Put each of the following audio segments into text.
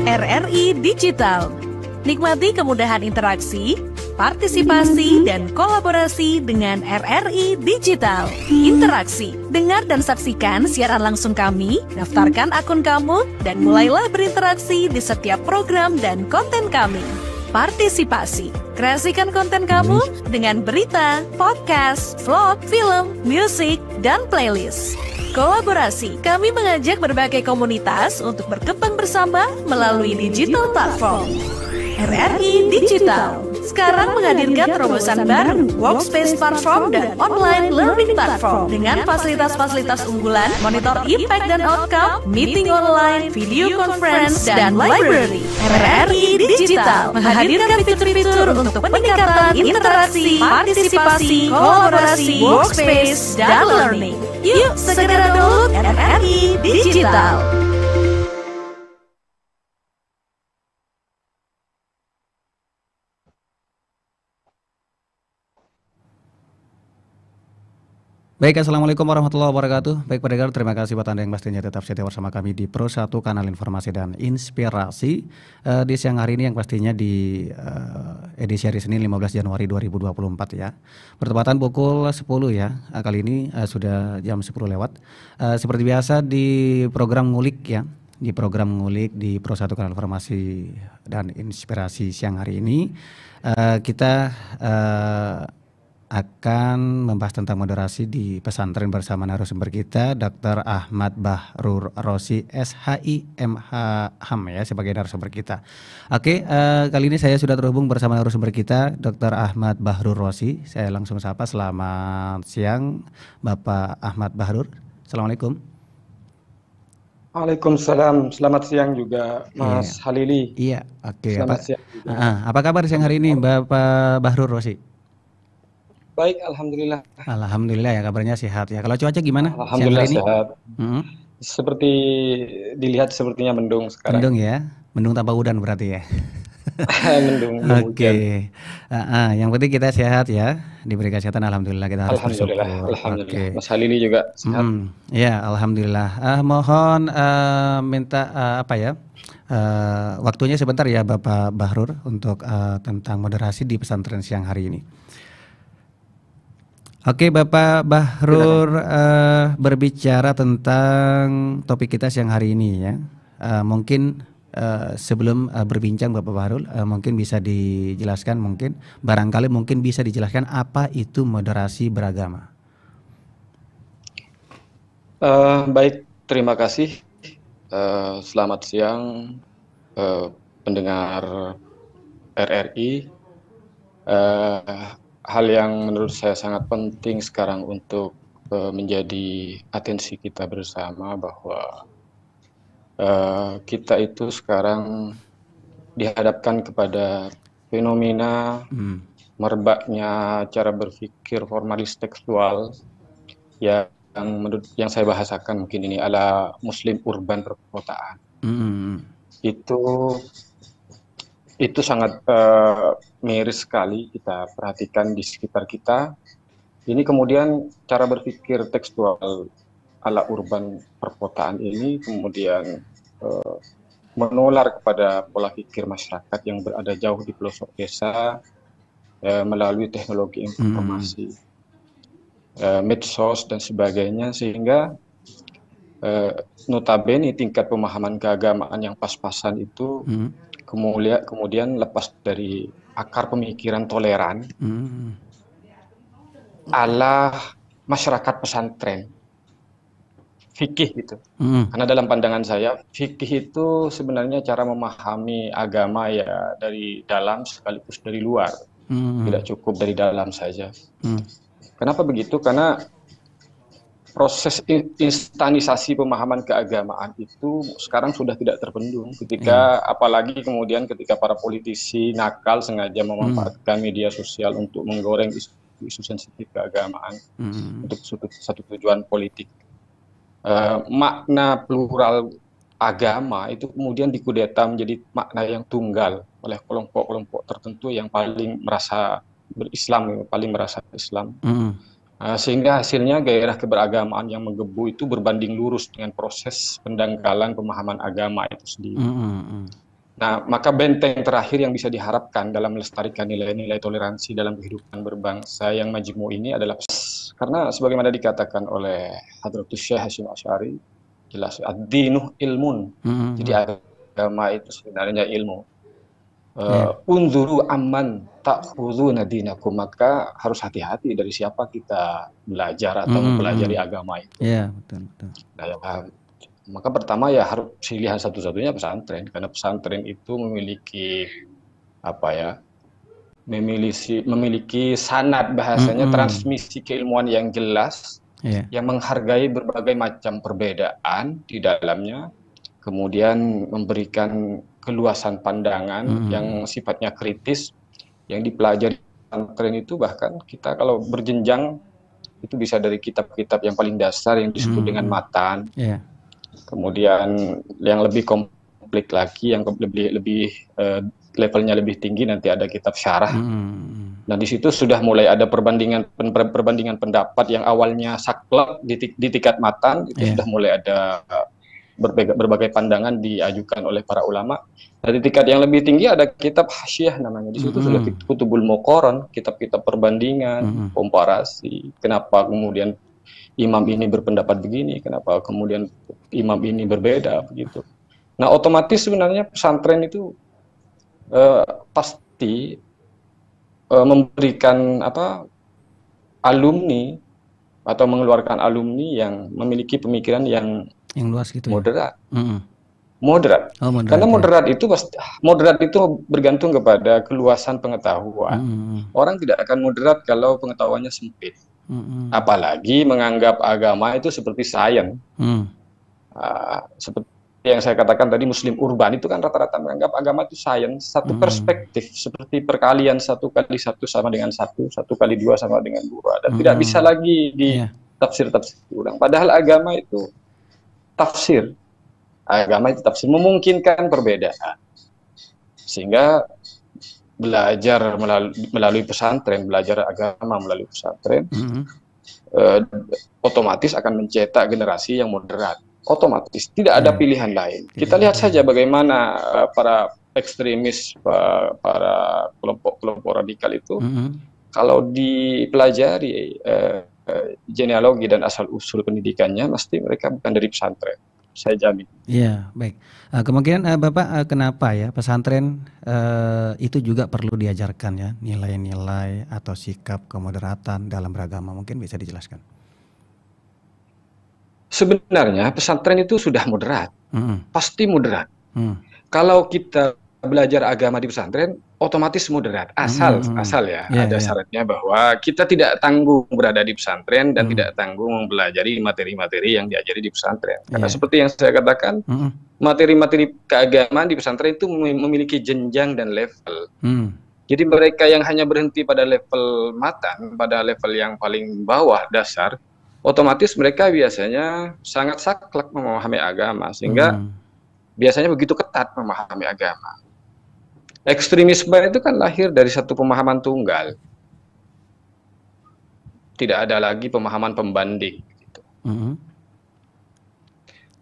RRI Digital. Nikmati kemudahan interaksi, partisipasi, dan kolaborasi dengan RRI Digital. Interaksi, dengar dan saksikan siaran langsung kami, daftarkan akun kamu, dan mulailah berinteraksi di setiap program dan konten kami. Partisipasi, kreasikan konten kamu dengan berita, podcast, vlog, film, musik, dan playlist. Kolaborasi, kami mengajak berbagai komunitas untuk berkembang bersama melalui digital platform. RRI Digital sekarang menghadirkan terobosan baru, workspace platform dan online learning platform dengan fasilitas-fasilitas unggulan, monitor impact dan outcome, meeting online, video conference, dan library. RRI Digital menghadirkan fitur-fitur untuk peningkatan interaksi, partisipasi, kolaborasi, workspace, dan learning. Yuk segera download RRI Digital. Baik, Assalamualaikum warahmatullahi wabarakatuh. Baik pendengar, terima kasih buat Anda yang pastinya tetap setia bersama kami di Pro 1 Kanal Informasi dan Inspirasi di siang hari ini yang pastinya di edisi hari Senin 15 Januari 2024 ya. Bertepatan pukul 10 ya, kali ini sudah jam 10 lewat. Seperti biasa di program ngulik ya, di program ngulik di Pro 1 Kanal Informasi dan Inspirasi siang hari ini kita akan membahas tentang moderasi di pesantren bersama narasumber kita Dr. Ahmad Bahrur Rosi SHI MH HAM ya sebagai narasumber kita. Oke, kali ini saya sudah terhubung bersama narasumber kita Dr. Ahmad Bahrur Rosi. Saya langsung sapa, selamat siang Bapak Ahmad Bahrur. Assalamualaikum. Waalaikumsalam, selamat siang juga Mas Halili. Iya, oke. Selamat siang juga. Apa kabar siang hari ini Bapak Bahrur Rosi? Baik, alhamdulillah. Alhamdulillah ya, kabarnya sehat ya. Kalau cuaca gimana? Alhamdulillah sehat. Seperti dilihat sepertinya mendung sekarang. Mendung ya, mendung tanpa udan berarti ya. Mendung. Oke. Yang penting kita sehat ya, diberi kesehatan alhamdulillah, kita harus bersyukur. Alhamdulillah. Mas Halili juga sehat. Ya, alhamdulillah. Mohon minta waktunya sebentar ya Bapak Bahrur untuk tentang moderasi di pesantren siang hari ini. Oke, Bapak Bahrur berbicara tentang topik kita siang hari ini ya. Mungkin sebelum berbincang Bapak Bahrur, mungkin bisa dijelaskan, barangkali bisa dijelaskan apa itu moderasi beragama. Baik, terima kasih. Selamat siang pendengar RRI. Hal yang menurut saya sangat penting sekarang untuk menjadi atensi kita bersama bahwa kita itu sekarang dihadapkan kepada fenomena merebaknya cara berpikir formalis tekstual yang saya bahasakan mungkin ini ala Muslim urban perkotaan. Itu sangat miris sekali kita perhatikan di sekitar kita. Ini kemudian cara berpikir tekstual ala urban perkotaan ini kemudian menular kepada pola pikir masyarakat yang berada jauh di pelosok desa melalui teknologi informasi, medsos dan sebagainya, sehingga notabene tingkat pemahaman keagamaan yang pas-pasan itu kemudian lepas dari akar pemikiran toleran ala masyarakat pesantren, fikih gitu. Karena dalam pandangan saya, fikih itu sebenarnya cara memahami agama ya dari dalam sekaligus dari luar, tidak cukup dari dalam saja. Kenapa begitu? Karena proses instanisasi pemahaman keagamaan itu sekarang sudah tidak terbendung apalagi kemudian ketika para politisi nakal sengaja memanfaatkan media sosial untuk menggoreng isu sensitif keagamaan untuk satu tujuan politik. Makna plural agama itu kemudian dikudeta menjadi makna yang tunggal oleh kelompok-kelompok tertentu yang paling merasa berislam, paling merasa Islam. Sehingga hasilnya gairah keberagamaan yang menggebu itu berbanding lurus dengan proses pendangkalan pemahaman agama itu sendiri. Nah, maka benteng terakhir yang bisa diharapkan dalam melestarikan nilai-nilai toleransi dalam kehidupan berbangsa yang majmuk ini adalah karena sebagaimana dikatakan oleh Hadratus Syekh Hasyim Asy'ari, jelas ad-dinu ilmun. Jadi agama itu sebenarnya ilmu. Unzuru amman ta'khuduna dinakum, maka harus hati-hati dari siapa kita belajar atau mempelajari agama itu. Iya, betul, betul. Nah, maka pertama ya harus pilihan satu-satunya pesantren, karena pesantren itu memiliki apa ya, memiliki sanad bahasanya, transmisi keilmuan yang jelas, yang menghargai berbagai macam perbedaan di dalamnya, kemudian memberikan keluasan pandangan yang sifatnya kritis, yang dipelajari pesantren itu bahkan kita kalau berjenjang itu bisa dari kitab-kitab yang paling dasar yang disebut dengan matan. Kemudian yang lebih komplit lagi, yang lebih levelnya lebih tinggi, nanti ada kitab syarah. Nah, di situ sudah mulai ada perbandingan pendapat yang awalnya saklek di tingkat matan, itu sudah mulai ada berbagai pandangan diajukan oleh para ulama. Nah, di tingkat yang lebih tinggi ada kitab hasyiah namanya. Di situ sudah kutubul muqaran, kitab-kitab perbandingan, komparasi. Kenapa kemudian imam ini berpendapat begini, kenapa kemudian imam ini berbeda, begitu. Nah, otomatis sebenarnya pesantren itu pasti memberikan alumni atau mengeluarkan alumni yang memiliki pemikiran yang luas gitu, moderat. Moderat. Karena moderat itu bergantung kepada keluasan pengetahuan. Orang tidak akan moderat kalau pengetahuannya sempit. Apalagi menganggap agama itu seperti sains. Seperti yang saya katakan tadi, muslim urban itu kan rata-rata menganggap agama itu sains, satu perspektif, seperti perkalian 1 kali 1 sama dengan 1, 1 kali 2 sama dengan 2, dan tidak bisa lagi ditafsir ulang. Padahal agama itu tafsir, memungkinkan perbedaan, sehingga belajar melalui pesantren, belajar agama melalui pesantren, otomatis akan mencetak generasi yang moderat. Otomatis tidak ada pilihan lain. Kita lihat saja bagaimana para ekstremis, para kelompok radikal itu, kalau dipelajari genealogi dan asal usul pendidikannya, mesti mereka bukan dari pesantren. Saya jamin. Iya, baik. Kemungkinan Bapak kenapa ya pesantren itu juga perlu diajarkan ya nilai-nilai atau sikap kemoderatan dalam beragama, mungkin bisa dijelaskan? Sebenarnya pesantren itu sudah moderat, pasti moderat. Kalau kita belajar agama di pesantren, otomatis moderat, asal ada syaratnya bahwa kita tidak tanggung berada di pesantren dan tidak tanggung mempelajari materi-materi yang diajari di pesantren. Karena seperti yang saya katakan, materi-materi keagamaan di pesantren itu memiliki jenjang dan level. Jadi mereka yang hanya berhenti pada level matan, pada level yang paling bawah dasar, otomatis mereka biasanya sangat saklek memahami agama, sehingga biasanya begitu ketat memahami agama. Ekstremisme itu kan lahir dari satu pemahaman tunggal. Tidak ada lagi pemahaman pembanding. Gitu.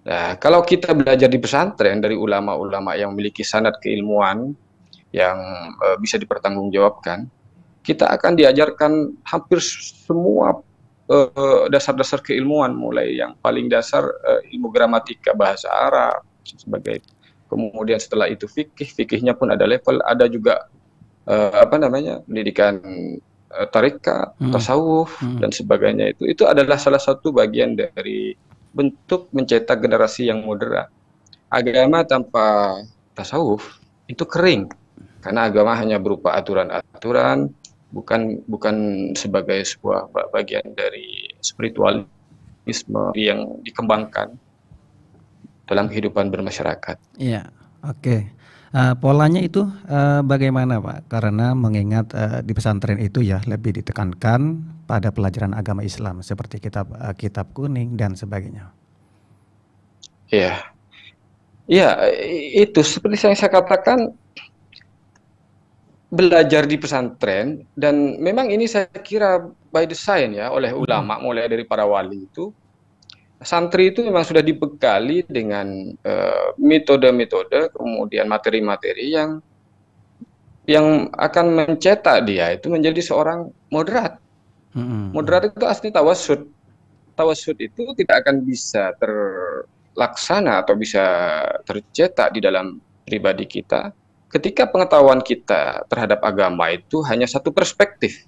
Nah, kalau kita belajar di pesantren dari ulama-ulama yang memiliki sanad keilmuan yang bisa dipertanggungjawabkan, kita akan diajarkan hampir semua dasar-dasar keilmuan, mulai yang paling dasar ilmu gramatika bahasa Arab sebagai, kemudian setelah itu fikihnya pun ada level, ada juga pendidikan tarekat, tasawuf dan sebagainya. Itu adalah salah satu bagian dari bentuk mencetak generasi yang moderat. Agama tanpa tasawuf itu kering, karena agama hanya berupa aturan-aturan, bukan sebagai sebuah bagian dari spiritualisme yang dikembangkan dalam kehidupan bermasyarakat. Iya, oke. Polanya itu bagaimana Pak? Karena mengingat di pesantren itu ya lebih ditekankan pada pelajaran agama Islam seperti kitab kuning dan sebagainya. Iya, itu seperti yang saya katakan, belajar di pesantren, dan memang ini saya kira by design ya oleh ulama, mulai dari para wali itu santri itu memang sudah dibekali dengan metode-metode, kemudian materi-materi yang akan mencetak dia itu menjadi seorang moderat. Moderat itu asli tawasud. Tawasud itu tidak akan bisa terlaksana atau bisa tercetak di dalam pribadi kita ketika pengetahuan kita terhadap agama itu hanya satu perspektif.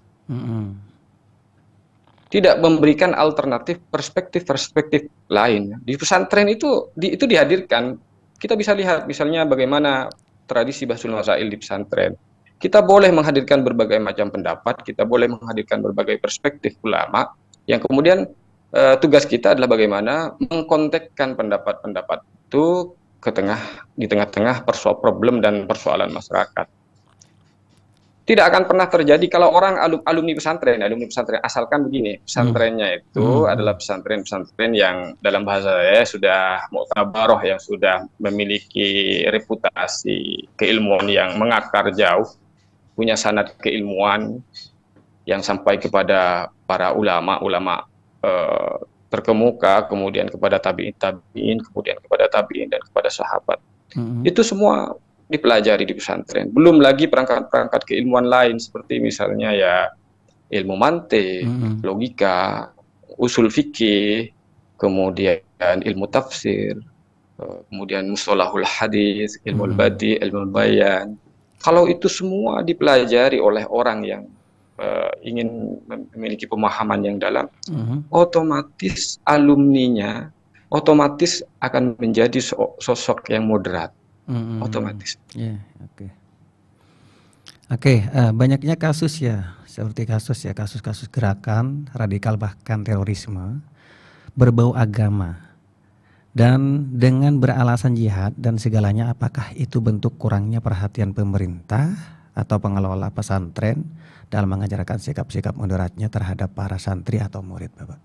Tidak memberikan alternatif perspektif-perspektif lain. Di pesantren itu dihadirkan. Kita bisa lihat misalnya bagaimana tradisi Bahsul Masail di pesantren. Kita boleh menghadirkan berbagai macam pendapat, kita boleh menghadirkan berbagai perspektif ulama, yang kemudian tugas kita adalah bagaimana mengkontekkan pendapat-pendapat itu di tengah-tengah problem dan persoalan masyarakat. Tidak akan pernah terjadi kalau orang alumni pesantren asalkan begini, pesantrennya itu adalah pesantren-pesantren yang dalam bahasa saya sudah mu'tabaroh, yang sudah memiliki reputasi keilmuan yang mengakar jauh, punya sanad keilmuan yang sampai kepada para ulama terkemuka, kemudian kepada tabi'in, kemudian kepada tabi'in dan kepada sahabat. Itu semua dipelajari di pesantren. Belum lagi perangkat-perangkat keilmuan lain seperti misalnya ya ilmu mantik, logika, usul fikih, kemudian ilmu tafsir, kemudian mustalahul hadis, ilmu badi, ilmu bayan. Kalau itu semua dipelajari oleh orang yang ingin memiliki pemahaman yang dalam, otomatis alumninya otomatis akan menjadi sosok yang moderat. Otomatis. Banyaknya kasus ya, seperti kasus-kasus gerakan radikal bahkan terorisme berbau agama, dan dengan beralasan jihad dan segalanya. Apakah itu bentuk kurangnya perhatian pemerintah atau pengelola pesantren dalam mengajarkan sikap-sikap moderatnya terhadap para santri atau murid, Bapak?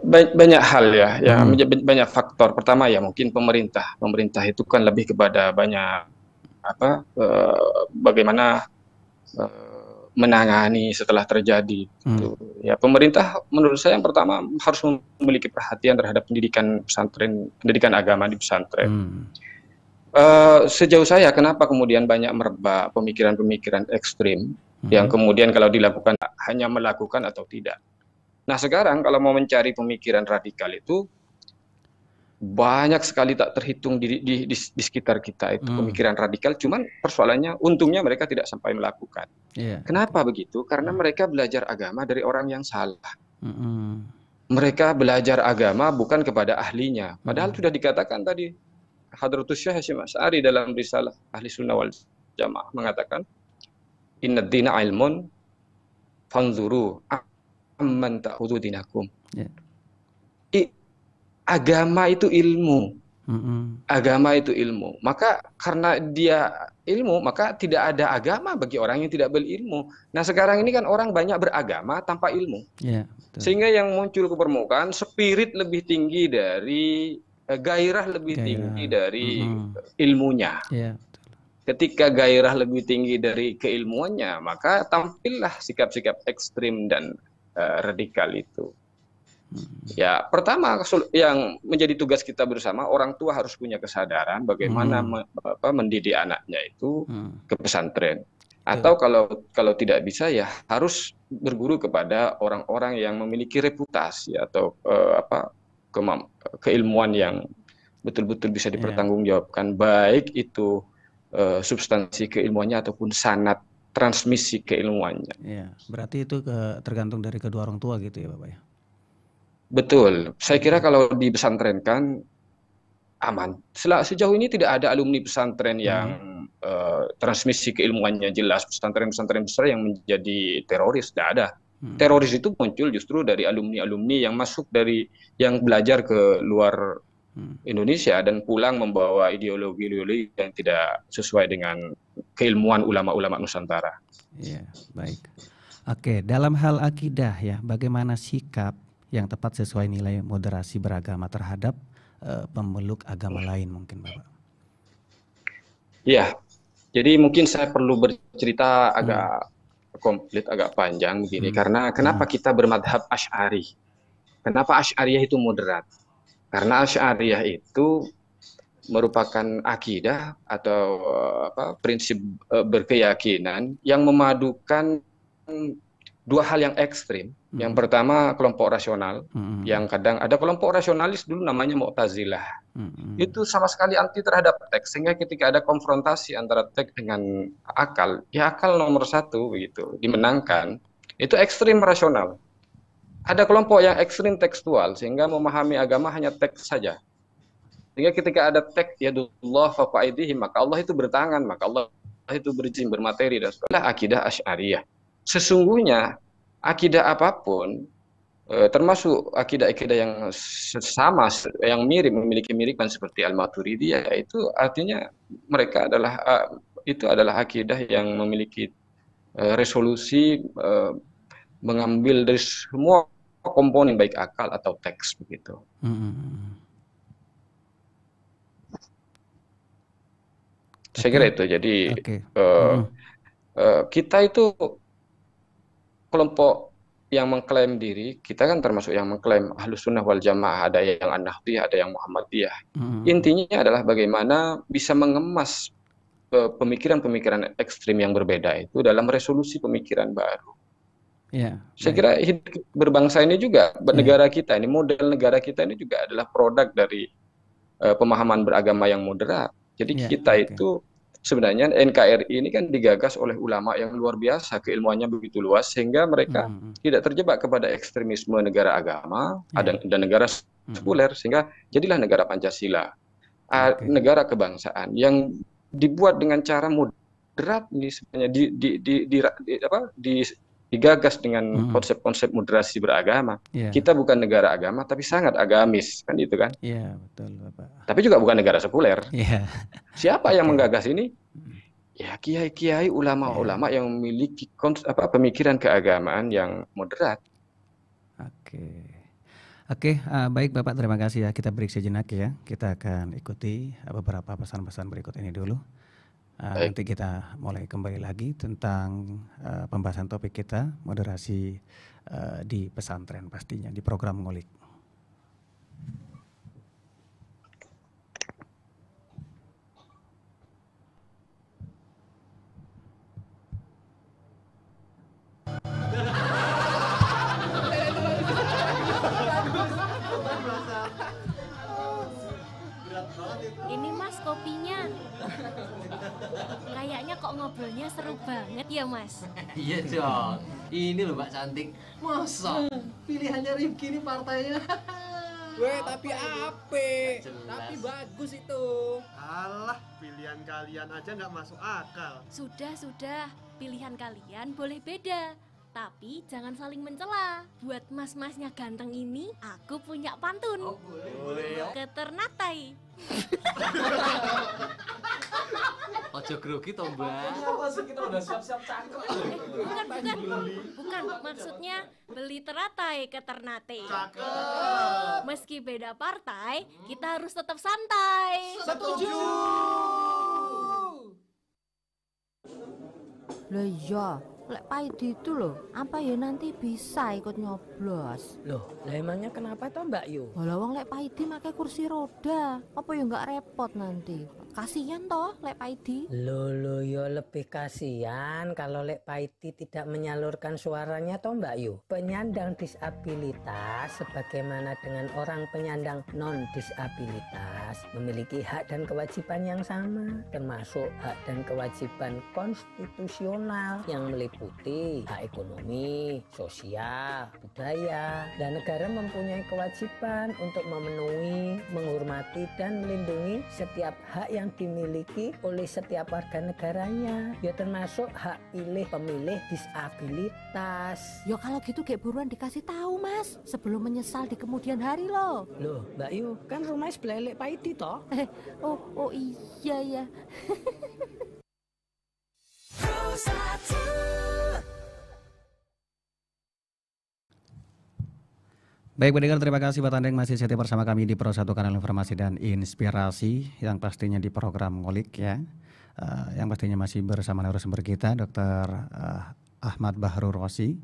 Banyak hal ya, banyak faktor. Pertama ya mungkin pemerintah itu kan lebih kepada banyak bagaimana menangani setelah terjadi. Ya pemerintah menurut saya yang pertama harus memiliki perhatian terhadap pendidikan pesantren, pendidikan agama di pesantren. Sejauh saya, kenapa kemudian banyak merebak pemikiran-pemikiran ekstrim yang kemudian kalau dilakukan hanya melakukan atau tidak. Nah sekarang kalau mau mencari pemikiran radikal itu banyak sekali tak terhitung di sekitar kita itu pemikiran radikal, cuman persoalannya untungnya mereka tidak sampai melakukan. Kenapa begitu? Karena mereka belajar agama dari orang yang salah. Mereka belajar agama bukan kepada ahlinya. Padahal sudah dikatakan tadi, Hadratus Syekh Hasyim Asy'ari dalam risalah Ahli Sunnah wal Jamaah mengatakan, Inna dina ilmun fanzuru amman ta'khudhu dinakum. Agama itu ilmu. Agama itu ilmu. Maka karena dia ilmu, maka tidak ada agama bagi orang yang tidak berilmu. Nah sekarang ini kan orang banyak beragama tanpa ilmu. Sehingga yang muncul ke permukaan spirit lebih tinggi dari gairah lebih tinggi dari ilmunya. Ketika gairah lebih tinggi dari keilmuannya, maka tampillah sikap-sikap ekstrim dan radikal itu. Ya, pertama yang menjadi tugas kita bersama, orang tua harus punya kesadaran bagaimana mendidik anaknya itu ke pesantren. Atau kalau tidak bisa ya harus berguru kepada orang-orang yang memiliki reputasi atau keilmuan yang betul-betul bisa dipertanggungjawabkan, baik itu substansi keilmuannya ataupun sanad transmisi keilmuannya. Berarti itu tergantung dari kedua orang tua gitu ya, Bapak ya? Betul. Saya kira kalau di pesantren kan aman. Sejauh ini tidak ada alumni pesantren yang transmisi keilmuannya jelas. Pesantren-pesantren besar yang menjadi teroris, tidak ada. Teroris itu muncul justru dari alumni-alumni yang yang belajar ke luar Indonesia dan pulang membawa ideologi-ideologi yang tidak sesuai dengan keilmuan ulama-ulama Nusantara. Baik. Oke, dalam hal akidah ya, bagaimana sikap yang tepat sesuai nilai moderasi beragama terhadap pemeluk agama lain mungkin, Bapak? Ya, jadi mungkin saya perlu bercerita agak komplit, agak panjang begini, karena kenapa kita bermadhab Asy'ari? Kenapa Asy'ariyah itu moderat? Karena Asy'ariyah itu merupakan akidah atau prinsip berkeyakinan yang memadukan dua hal yang ekstrim. Yang pertama kelompok rasional, yang kadang ada kelompok rasionalis dulu namanya Mu'tazilah. Itu sama sekali anti terhadap teks, sehingga ketika ada konfrontasi antara teks dengan akal, ya akal nomor satu begitu dimenangkan. Itu ekstrim rasional. Ada kelompok yang ekstrim tekstual, sehingga memahami agama hanya teks saja. Sehingga ketika ada teks yadullah fawqa aydihim, maka Allah itu bertangan, maka Allah itu berizin, bermateri, dan sebagainya. Akidah Asy'ariyah. Sesungguhnya akidah apapun, termasuk akidah-akidah yang sama, yang mirip, memiliki miripan seperti Al-Maturidiyah, itu artinya mereka adalah itu adalah akidah yang memiliki resolusi, mengambil dari semua komponen baik akal atau teks begitu. Saya kira itu. Jadi kita itu kelompok yang mengklaim diri, kita kan termasuk yang mengklaim Ahlus Sunnah wal Jamaah, ada yang An-Nahdliyah, ada yang Muhammadiyah. Intinya adalah bagaimana bisa mengemas pemikiran-pemikiran ekstrim yang berbeda itu dalam resolusi pemikiran baru. Saya kira berbangsa ini juga, negara kita ini, model negara kita ini juga adalah produk dari pemahaman beragama yang moderat. Jadi kita itu sebenarnya NKRI ini kan digagas oleh ulama yang luar biasa, keilmuannya begitu luas, sehingga mereka tidak terjebak kepada ekstremisme negara agama dan negara sekuler, sehingga jadilah negara Pancasila, negara kebangsaan yang dibuat dengan cara moderat ini sebenarnya digagas dengan konsep-konsep moderasi beragama. Kita bukan negara agama, tapi sangat agamis, kan itu kan? Iya, betul, Bapak. Tapi juga bukan negara sekuler. Siapa yang menggagas ini? Ya, kiai-kiai, ulama-ulama yang memiliki pemikiran keagamaan yang moderat. Baik Bapak, terima kasih ya. Kita break sejenak ya. Kita akan ikuti beberapa pesan-pesan berikut ini dulu. Nanti kita mulai kembali lagi tentang pembahasan topik kita, moderasi di pesantren pastinya, di program Ngulik. Ini Mas kopinya. Kayaknya kok ngobrolnya seru banget ya Mas. Iya dong. Ini loh Mbak Cantik. Masa pilihannya Rifki ini partainya. Weh, tapi ape? Tapi bagus itu. Alah, pilihan kalian aja nggak masuk akal. Sudah. Pilihan kalian boleh beda, tapi jangan saling mencela. Buat mas-masnya ganteng ini, aku punya pantun. Oh, boleh. Ke Ternate. Ojo grogi toh, Mbak. Apa sih, kita udah siap-siap cangkruk. Bukan. Maksudnya beli teratai ke Ternate. Cakep. Meski beda partai, kita harus tetap santai. Setuju. Lah iya, lek Paidi itu loh, apa ya nanti bisa ikut nyoblos? Loh, lah emangnya kenapa toh Mbak Yu? Walau wong lek Paidi pakai kursi roda, apa ya nggak repot nanti? Kasihan toh lek Paidi. Loh, ya lebih kasihan kalau lek Paidi tidak menyalurkan suaranya toh Mbak Yu. Penyandang disabilitas sebagaimana dengan orang penyandang non disabilitas memiliki hak dan kewajiban yang sama, termasuk hak dan kewajiban konstitusional yang meliputi hak ekonomi, sosial, budaya, dan negara mempunyai kewajiban untuk memenuhi, menghormati, dan melindungi setiap hak yang dimiliki oleh setiap warga negaranya, ya termasuk hak pilih pemilih disabilitas. Ya kalau gitu kayak buruan dikasih tahu Mas, sebelum menyesal di kemudian hari loh. Loh Mbak Yu, kan rumahnya sebelah Lek Paidi toh? Oh iya ya. Baik pendengar, terima kasih buat Anda yang masih setia bersama kami di Pro 1 Kanal Informasi dan Inspirasi, yang pastinya di program Ngulik ya. Yang pastinya masih bersama narasumber kita Dr. Ahmad Bahrul Rosi.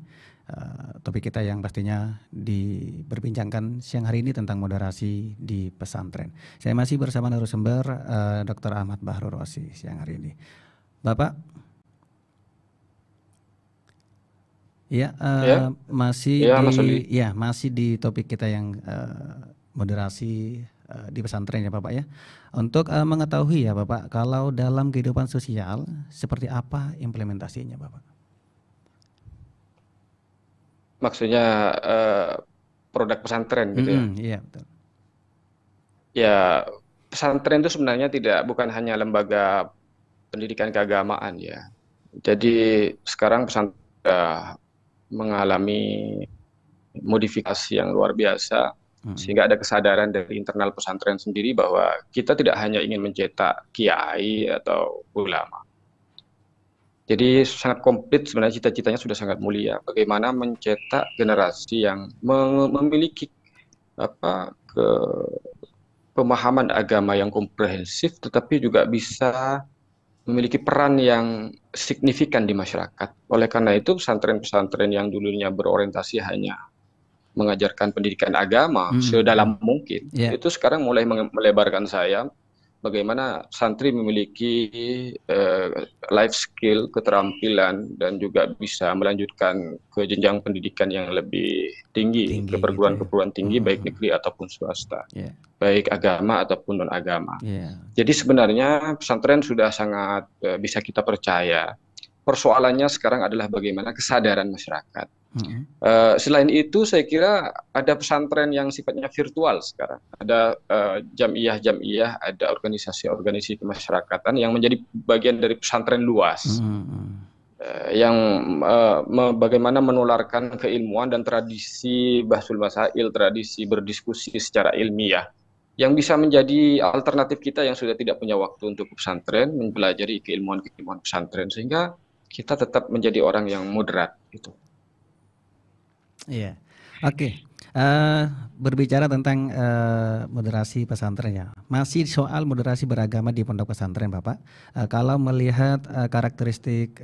Topik kita yang pastinya berbincangkan siang hari ini tentang moderasi di pesantren. Saya masih bersama narasumber Dr. Ahmad Bahrul Rosi siang hari ini. Bapak, masih di topik kita yang moderasi di pesantren ya Bapak ya. Untuk mengetahui ya Bapak, kalau dalam kehidupan sosial seperti apa implementasinya Bapak? Maksudnya produk pesantren gitu ya? Iya betul. Ya, pesantren itu sebenarnya bukan hanya lembaga pendidikan keagamaan ya. Jadi sekarang pesantren sudah mengalami modifikasi yang luar biasa, sehingga ada kesadaran dari internal pesantren sendiri bahwa kita tidak hanya ingin mencetak kiai atau ulama. Jadi sangat komplit sebenarnya, cita-citanya sudah sangat mulia. Bagaimana mencetak generasi yang memiliki pemahaman agama yang komprehensif, tetapi juga bisa memiliki peran yang signifikan di masyarakat. Oleh karena itu pesantren-pesantren yang dulunya berorientasi hanya mengajarkan pendidikan agama sedalam mungkin, itu sekarang mulai melebarkan sayap. Bagaimana santri memiliki life skill, keterampilan, dan juga bisa melanjutkan ke jenjang pendidikan yang lebih tinggi ke perguruan-perguruan tinggi, baik negeri ataupun swasta, baik agama ataupun non-agama. Jadi sebenarnya pesantren sudah sangat bisa kita percaya. Persoalannya sekarang adalah bagaimana kesadaran masyarakat. Selain itu saya kira ada pesantren yang sifatnya virtual sekarang. Ada jamiah-jamiah, ada organisasi-organisasi kemasyarakatan yang menjadi bagian dari pesantren luas. Yang bagaimana menularkan keilmuan dan tradisi bahsul masail, tradisi berdiskusi secara ilmiah, yang bisa menjadi alternatif kita yang sudah tidak punya waktu untuk pesantren, mempelajari keilmuan-keilmuan pesantren, sehingga kita tetap menjadi orang yang moderat gitu. Iya, oke. Berbicara tentang moderasi pesantren ya, masih soal moderasi beragama di pondok pesantren Bapak. Kalau melihat karakteristik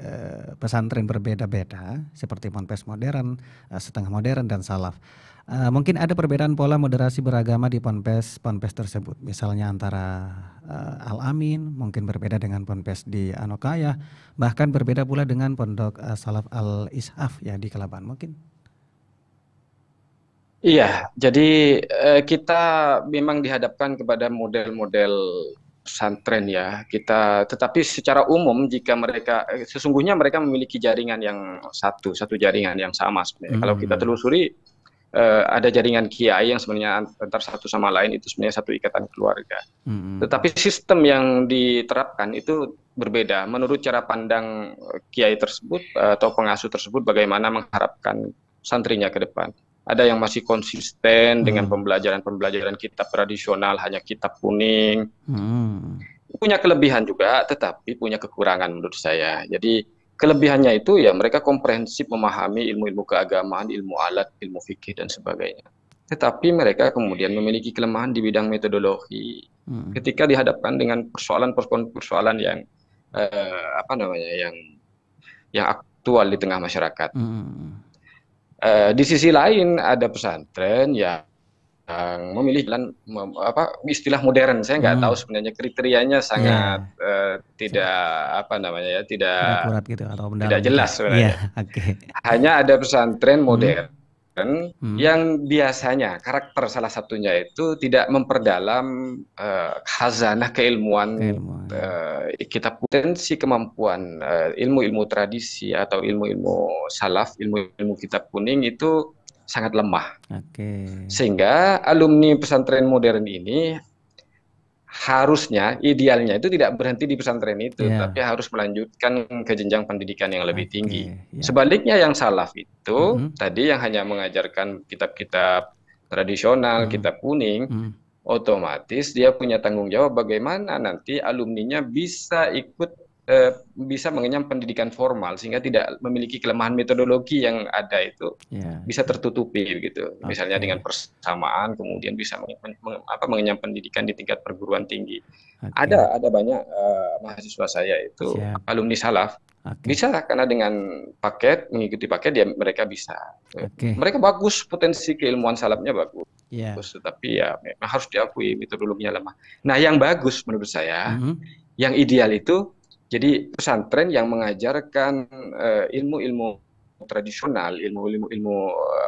pesantren berbeda-beda, seperti ponpes modern, setengah modern, dan salaf, mungkin ada perbedaan pola moderasi beragama di ponpes tersebut. Misalnya antara Al-Amin mungkin berbeda dengan ponpes di Anokaya, bahkan berbeda pula dengan pondok Salaf Al-Ishaf ya di Kelaban mungkin. Iya, jadi kita memang dihadapkan kepada model-model pesantren ya. Tetapi secara umum jika sesungguhnya mereka memiliki jaringan yang satu jaringan yang sama sebenarnya. Kalau kita telusuri ada jaringan kiai yang sebenarnya antar satu sama lain itu sebenarnya satu ikatan keluarga. Tetapi sistem yang diterapkan itu berbeda menurut cara pandang kiai tersebut atau pengasuh tersebut bagaimana mengharapkan santrinya ke depan. Ada yang masih konsisten dengan pembelajaran kitab tradisional, hanya kitab kuning. Punya kelebihan juga, tetapi punya kekurangan menurut saya. Jadi kelebihannya itu ya mereka komprehensif memahami ilmu-ilmu keagamaan, ilmu alat, ilmu fikih dan sebagainya. Tetapi mereka kemudian memiliki kelemahan di bidang metodologi. Ketika dihadapkan dengan persoalan yang yang aktual di tengah masyarakat. Di sisi lain ada pesantren yang memilih jalan istilah modern. Saya nggak tahu sebenarnya kriterianya sangat tidak akurat gitu, atau tidak jelas sebenarnya. Hanya ada pesantren modern yang biasanya karakter salah satunya itu tidak memperdalam khazanah keilmuan kitab potensi kemampuan ilmu-ilmu tradisi atau ilmu-ilmu salaf, ilmu-ilmu kitab kuning itu sangat lemah. Sehingga alumni pesantren modern ini harusnya, idealnya itu tidak berhenti di pesantren itu, tapi harus melanjutkan ke jenjang pendidikan yang lebih tinggi. Sebaliknya yang salaf itu tadi yang hanya mengajarkan kitab-kitab tradisional, kitab kuning, otomatis dia punya tanggung jawab bagaimana nanti alumninya bisa bisa mengenyam pendidikan formal sehingga tidak memiliki kelemahan metodologi yang ada itu bisa tertutupi gitu. Misalnya dengan persamaan kemudian bisa mengenyam pendidikan di tingkat perguruan tinggi. Ada banyak mahasiswa saya itu alumni salaf Bisa karena dengan mengikuti paket ya mereka bisa. Mereka bagus, potensi keilmuan salafnya bagus. Tetapi ya memang harus diakui metodologinya lemah. Nah, yang bagus menurut saya, yang ideal itu jadi pesantren yang mengajarkan ilmu-ilmu tradisional, ilmu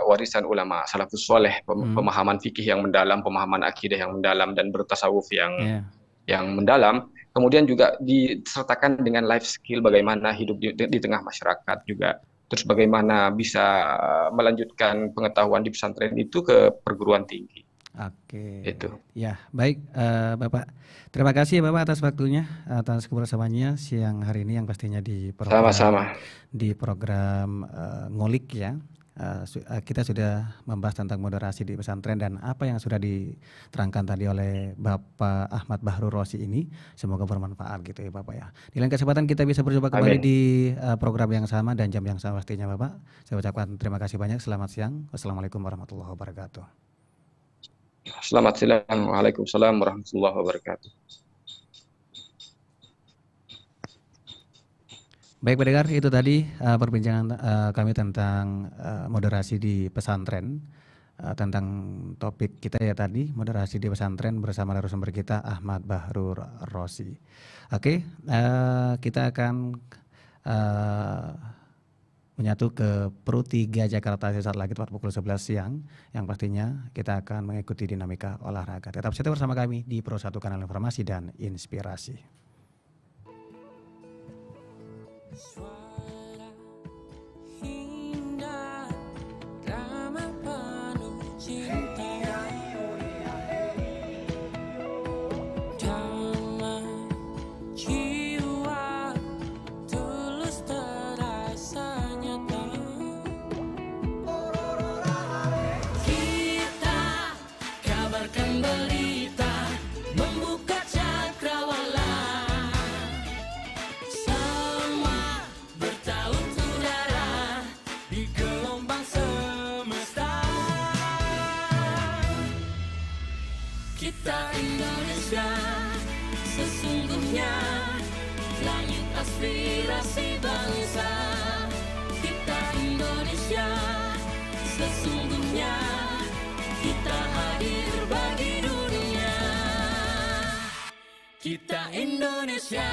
warisan ulama salafus soleh, pemahaman fikih yang mendalam, pemahaman akidah yang mendalam, dan bertasawuf yang mendalam. Kemudian juga disertakan dengan life skill, bagaimana hidup di tengah masyarakat juga. Terus bagaimana bisa melanjutkan pengetahuan di pesantren itu ke perguruan tinggi. Itu. Ya, baik Bapak. Terima kasih ya Bapak atas waktunya, atas kebersamaannya siang hari ini yang pastinya di program Sama-sama. Di program Ngulik ya. Kita sudah membahas tentang moderasi di pesantren dan apa yang sudah diterangkan tadi oleh Bapak Ahmad Bahrul Rosi ini semoga bermanfaat gitu ya Bapak ya. Di lain kesempatan kita bisa berjumpa kembali di program yang sama dan jam yang sama pastinya Bapak. Saya ucapkan terima kasih banyak. Selamat siang. Wassalamualaikum warahmatullahi wabarakatuh. Selamat siang. Waalaikumsalam warahmatullahi wabarakatuh. Baik pendengar, itu tadi perbincangan kami tentang moderasi di pesantren, tentang topik kita ya tadi, moderasi di pesantren bersama narasumber kita Ahmad Bahrul Rosi. Oke, kita akan menyatu ke Pro 3 Jakarta sesaat lagi tepat pukul 11 siang, yang pastinya kita akan mengikuti dinamika olahraga. Tetap setia bersama kami di Pro 1 Kanal Informasi dan Inspirasi. Suara indah, ramah penuh cinta, damai jiwa, tulus terasa nyata. Kita kabarkan berita, membuka cakrawala. Kita Indonesia, sesungguhnya langit aspirasi bangsa. Kita Indonesia, sesungguhnya kita hadir bagi dunia. Kita Indonesia.